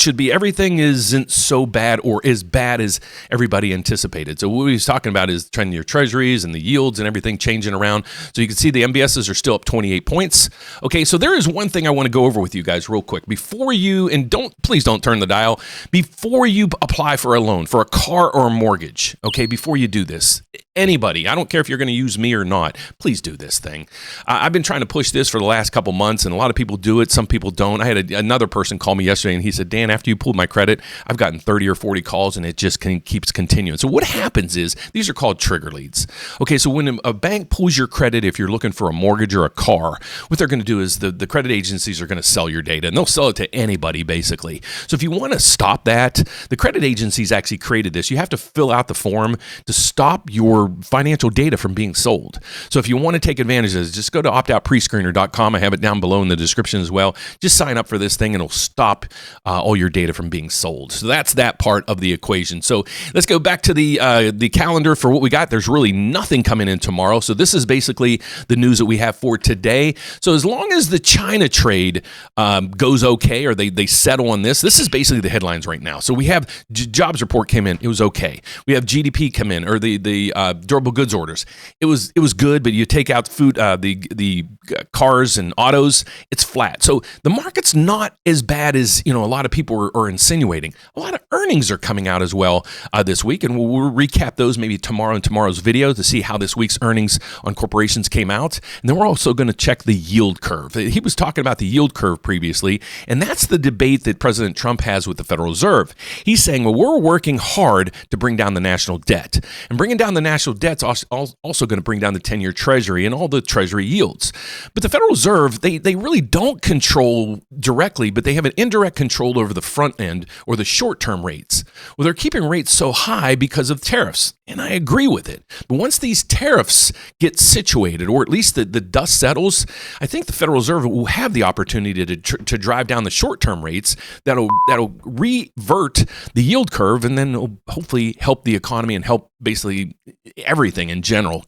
should be everything isn't so bad or as bad as everybody anticipated. So what he's talking about is trending your treasuries and the yields and everything changing around. So you can see the MBSs are still up 28 points. Okay, so there is one thing I want to go over with you guys real quick before you, and please don't turn the dial, before you apply for a loan, for a car or a mortgage, okay, before you do this. Anybody, I don't care if you're going to use me or not, please do this thing. I've been trying to push this for the last couple months, and a lot of people do it. Some people don't. I had another person call me yesterday, and he said, Dan, after you pulled my credit, I've gotten 30 or 40 calls, and it just keeps continuing. So what happens is, these are called trigger leads. Okay, so when a bank pulls your credit, if you're looking for a mortgage or a car, what they're going to do is the credit agencies are going to sell your data, and they'll sell it to anybody, basically. So if you want to stop that, the credit agencies actually created this. You have to fill out the form to stop your financial data from being sold. So if you want to take advantage of this, just go to optoutprescreener.com. I have it down below in the description as well. Just sign up for this thing and it'll stop all your data from being sold. So that's that part of the equation. So let's go back to the calendar for what we got. There's really nothing coming in tomorrow. So this is basically the news that we have for today. So as long as the China trade goes okay, or they settle on this is basically the headlines right now. So we have jobs report came in. It was okay. We have GDP come in, or the durable goods orders. It was good, but you take out food, the cars and autos, it's flat. So the market's not as bad as a lot of people are insinuating. A lot of earnings are coming out as well this week, and we'll recap those maybe tomorrow in tomorrow's video to see how this week's earnings on corporations came out. And then we're also going to check the yield curve. He was talking about the yield curve previously, and that's the debate that President Trump has with the Federal Reserve. He's saying, well, we're working hard to bring down the national debt, and bringing down the national debt's also going to bring down the 10-year Treasury and all the Treasury yields. But the Federal Reserve, they really don't control directly, but they have an indirect control over the front end or the short-term rates. Well, they're keeping rates so high because of tariffs, and I agree with it. But once these tariffs get situated, or at least the dust settles, I think the Federal Reserve will have the opportunity to drive down the short-term rates. That'll revert the yield curve, and then it'll hopefully help the economy and help basically everything in general